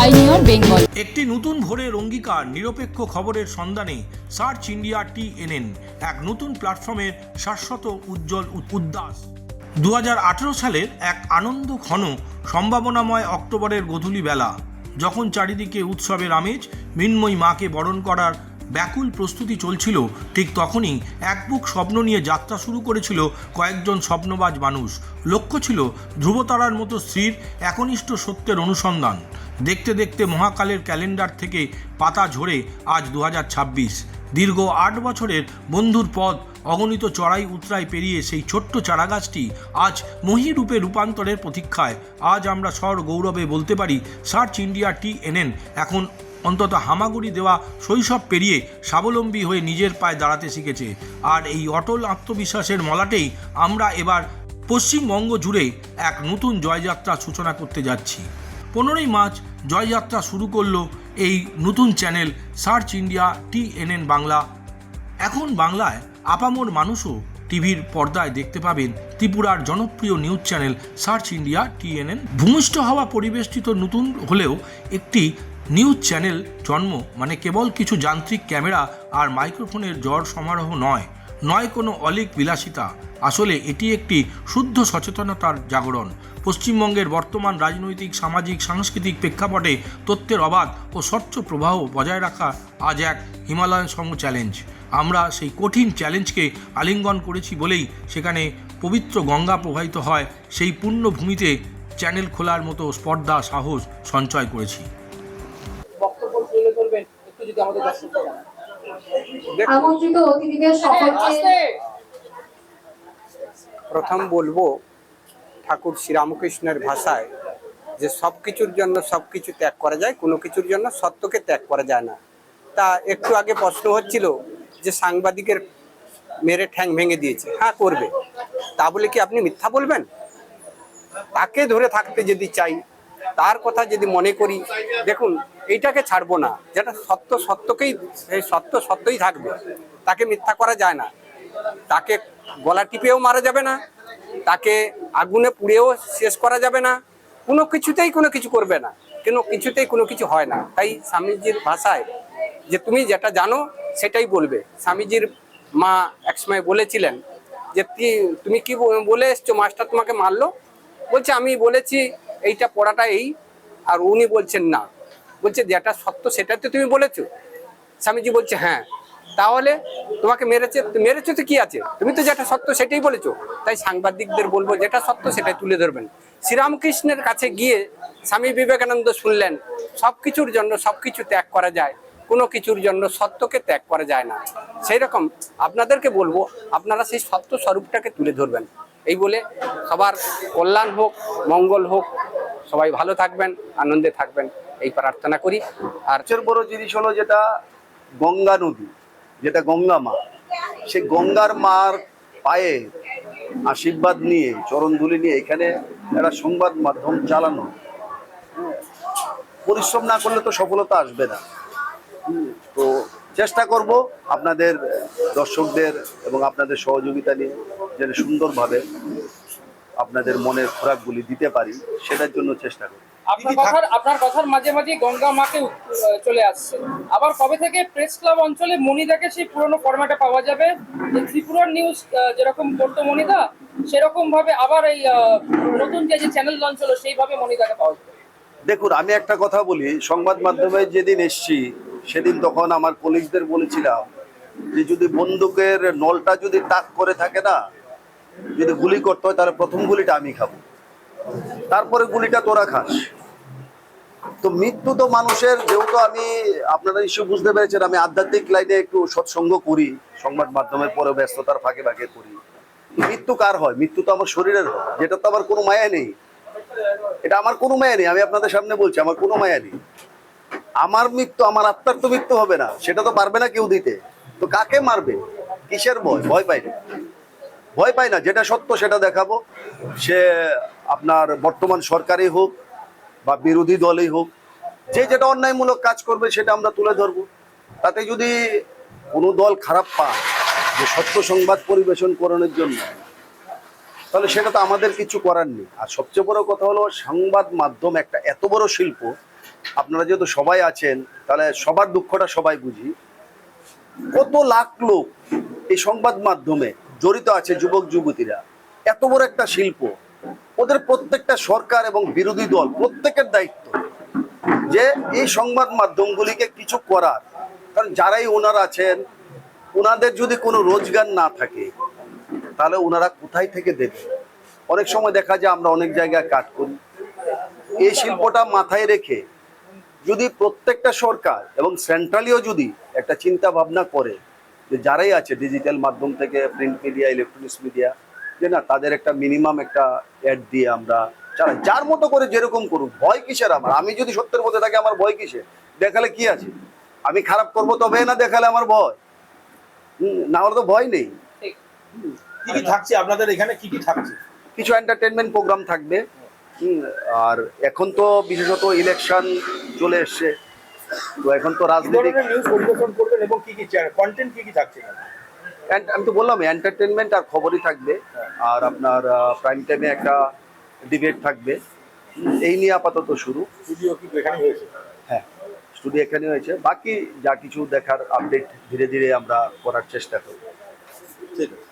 Pioneer Bengal. একটি নতুন ভোরের অঙ্গীকার, নিরপেক্ষ খবরের সন্ধানে সার্চ ইন্ডিয়া TNN, এক নতুন প্ল্যাটফর্মের শাশ্বত উজ্জ্বল উদ্যাস। 2018 সালের এক আনন্দ ঘন সম্ভাবনাময় অক্টোবরের গোধূলি বেলা, যখন চারিদিকে উৎসবের আমেজ, মৃন্ময়ী মাকে বরণ করার ব্যাকুল প্রস্তুতি চলছিল, ঠিক তখনই এক বুক স্বপ্ন নিয়ে যাত্রা শুরু করেছিল কয়েকজন স্বপ্নবাজ মানুষ। লক্ষ্য ছিল ধ্রুবতারার মতো স্থির একনিষ্ঠ সত্যের অনুসন্ধান। দেখতে দেখতে মহাকালের ক্যালেন্ডার থেকে পাতা ঝরে আজ 2026। দীর্ঘ 8 বছরের বন্ধুর পথ, অগণিত চড়াই উতরাই পেরিয়ে সেই ছোট্ট চারাগাছটি আজ মহীরূপে রূপান্তরের প্রতীক্ষায়। আজ আমরা স্বর গৌরবে বলতে পারি, সার্চ ইন্ডিয়া TNN এখন অন্তত হামাগুড়ি দেওয়া শৈশব পেরিয়ে স্বাবলম্বী হয়ে নিজের পায়ে দাঁড়াতে শিখেছে। আর এই অটল আত্মবিশ্বাসের মলাটেই আমরা এবার পশ্চিমবঙ্গ জুড়ে এক নতুন জয়যাত্রা সূচনা করতে যাচ্ছি। 15ই মার্চ জয়যাত্রা শুরু করলো এই নতুন channel search India TNN Bangla. এখন বাংলায় আপামর মানুষও টিভির পর্দায় দেখতে পাবেন ত্রিপুরার জনপ্রিয় news channel search India TNN। ভূমিষ্ঠ হওয়া পরিবেষ্টিত নতুন হলেও একটি নিউজ চ্যানেল জন্ম মানে কেবল কিছু যান্ত্রিক ক্যামেরা আর মাইক্রোফোনের জ্বর সমারোহ নয় কোনো অলীক বিলাসিতা। আসলে এটি একটি শুদ্ধ সচেতনতার জাগরণ। পশ্চিমবঙ্গের বর্তমান রাজনৈতিক, সামাজিক, সাংস্কৃতিক প্রেক্ষাপটে তথ্যের অবাধ ও স্বচ্ছ প্রবাহ বজায় রাখা আজ এক হিমালয়ান সম চ্যালেঞ্জ। আমরা সেই কঠিন চ্যালেঞ্জকে আলিঙ্গন করেছি বলেই সেখানে পবিত্র গঙ্গা প্রবাহিত হয়। সেই পুণ্যভূমিতে চ্যানেল খোলার মতো স্পর্ধা, সাহস সঞ্চয় করেছি। আমন্ত্রিত অতিথিদের সকলকে প্রথম বলবো ঠাকুর শ্রীরামকৃষ্ণের ভাষায় যে সব কিছুর জন্য সব কিছু ত্যাগ করা যায়, কোনো কিছুর জন্য সত্যকে ত্যাগ করা যায় না। তা একটু আগে প্রশ্ন হচ্ছিল যে সাংবাদিকের মেরে ঠ্যাং ভেঙে দিয়েছে। হ্যাঁ, করবে। তা বলে কি আপনি মিথ্যা বলবেন? তাকে ধরে থাকতে যদি চাই, তার কথা যদি মনে করি, দেখুন এইটাকে ছাড়বো না। যেটা সত্য সত্যকেই, সেই সত্য সত্যই থাকবে, তাকে মিথ্যা করা যায় না। তাকে গলা টিপেও মারা যাবে না, তাকে আগুনে পুড়েও শেষ করা যাবে না, কোনো কিছুতেই কোনো কিছু করবে না, কিছুতেই কোনো কিছু হয় না। তাই স্বামীজির ভাষায় যে তুমি যেটা জানো সেটাই বলবে। স্বামীজির মা একসময় বলেছিলেন যে তুমি কি বলে এসছো, মাস্টার তোমাকে মারলো? বলছে আমি বলেছি এইটা পড়াটা এই, আর উনি বলছেন না, বলছে যেটা সত্য সেটাই তো তুমি বলেছো। স্বামীজি বলছে হ্যাঁ, তাহলে তোমাকে মেরেছে তো কি আছে, তুমি তো যেটা সত্য সেটাই বলেছো। তাই সাংবাদিকদের বলবো যেটা সত্য সেটাই তুলে ধরবেন। শ্রীরামকৃষ্ণের কাছে গিয়ে স্বামী বিবেকানন্দ শুনলেন সবকিছুর জন্য সবকিছু ত্যাগ করা যায়, কোনো কিছুর জন্য সত্যকে ত্যাগ করা যায় না। সেই রকম আপনাদেরকে বলবো আপনারা সেই সত্য স্বরূপটাকে তুলে ধরবেন। এই বলে সবার কল্যাণ হোক, মঙ্গল হোক, সবাই ভালো থাকবেন, আনন্দে থাকবেন, এই প্রার্থনা করি। আর সবচেয়ে বড় জিনিস হলো যেটা গঙ্গা নদী, যেটা গঙ্গা মা, সেই গঙ্গার মার পায়ে আশীর্বাদ নিয়ে, চরণ ধুলি নিয়ে এখানে একটা সংবাদ মাধ্যম চালানো, পরিশ্রম না করলে তো সফলতা আসবে না। তো চেষ্টা করব আপনাদের দর্শকদের এবং আপনাদের সহযোগিতা নিয়ে যেন সুন্দরভাবে আপনাদের মনের খোরাকগুলি দিতে পারি, সেটার জন্য চেষ্টা করি। আপনার কথার মাঝে মাঝে গঙ্গা মাকে চলে আসছে। আবার কবে থেকে প্রেস ক্লাব অঞ্চলে মনিদাকে সেই পুরনো ফরম্যাটে পাওয়া যাবে? ত্রিপুরার নিউজ যেরকম করতো মনিদা, সেরকম ভাবে আবার এই নতুন যে চ্যানেল লঞ্চ হলো সেইভাবে মনিদাকে পাওয়া যাবে। দেখুন, আমি একটা কথা বলি, সংবাদ মাধ্যমে যেদিন এসছি সেদিন তখন আমার কলিগদের বলেছিলাম যে যদি বন্দুকের নলটা যদি তাক করে থাকে না, যদি গুলি করতে হয় তাহলে প্রথম গুলিটা আমি খাবো, তারপরে গুলিটা তোরা খাস। তো মৃত্যু তো মানুষের, যেহেতু আমি, আপনারা নিশ্চয় বুঝতে পেরেছেন, আমি আধ্যাত্মিক লাইনে একটু সৎসঙ্গ করি, সংবাদ মাধ্যমের পরে ব্যস্ততার ফাঁকে ফাঁকে করি। মৃত্যু কার হয়? মৃত্যু তো আমার শরীরের হয়, যেটা তো আমার কোনো মায়া নেই। এটা আমার কোনো মায়া নেই, আমি আপনাদের সামনে বলছি আমার কোনো মায়া নেই। আমার মৃত্যু, আমার আত্মার তো মৃত্যু হবে না, সেটা তো পারবে না কেউ দিতে। তো কাকে মারবে? কিসের ভয়? ভয় পাই না, ভয় পাই না। যেটা সত্য সেটা দেখাবো, সে আপনার বর্তমান সরকারই হোক বা বিরোধী দলই হোক, যে যেটা অন্যায়মূলক কাজ করবে সেটা আমরা তুলে ধরবো। তাতে যদি কোনো দল খারাপ পায় যে সত্য সংবাদ পরিবেশন করানোর জন্য, তাহলে সেটা তো আমাদের কিছু করার নেই। আর সবচেয়ে বড় কথা হলো সংবাদ মাধ্যম একটা এত বড় শিল্প, আপনারা যেহেতু সবাই আছেন তাহলে সবার দুঃখটা সবাই বুঝি। কত লাখ লোক এই সংবাদ মাধ্যমে জড়িত আছে, যুবক যুবতীরা, এত বড় একটা শিল্প, ওদের প্রত্যেকটা সরকার এবং বিরোধী দল প্রত্যেকের দায়িত্ব যে এই সংবাদ মাধ্যমগুলিকে কিছু করার। কারণ যারাই ওনারা আছেন, ওনাদের যদি কোনো রোজগার না থাকে তাহলে ওনারা কোথায় থেকে দেবে? অনেক সময় দেখা যায় আমরা অনেক জায়গায় কাজ করি, এই শিল্পটা মাথায় রেখে যদি প্রত্যেকটা সরকার এবং সেন্ট্রালিও যদি একটা চিন্তা ভাবনা করে যে যারাই আছে ডিজিটাল মাধ্যম থেকে প্রিন্ট মিডিয়া, ইলেকট্রনিক্স মিডিয়া, যে না তাদের একটা মিনিমাম একটা অ্যাড দিয়ে আমরা যার মতো করে যেরকম করুক, ভয় কিসের আমার? আমি যদি সত্যের মধ্যে থাকি আমার ভয় কিসের? দেখালে কি আছে? আমি খারাপ করবো তবে না দেখালে আমার ভয়, না হলে তো ভয় নেই। ঠিক। কি কি থাকছে আপনাদের এখানে, কি কি থাকছে? কিছু এন্টারটেনমেন্ট প্রোগ্রাম থাকবে, আর এখন তো বিশেষত ইলেকশন চলে এসছে, তো এখন তো রাজনীতি। নিউজ পরিবেশন করবেন এবং কি কি কন্টেন্ট কি কি থাকছে? আমি তো বললাম এন্টারটেনমেন্ট আর খবরই থাকবে, আর আপনার প্রাইম টাইমে একটা ডিবেট থাকবে। এই নিয়ে আপাতত শুরু। স্টুডিও কি এখানে হয়েছে? হ্যাঁ, স্টুডিও এখানে হয়েছে, বাকি যা কিছু দেখার আপডেট ধীরে ধীরে আমরা করার চেষ্টা করব। ঠিক আছে।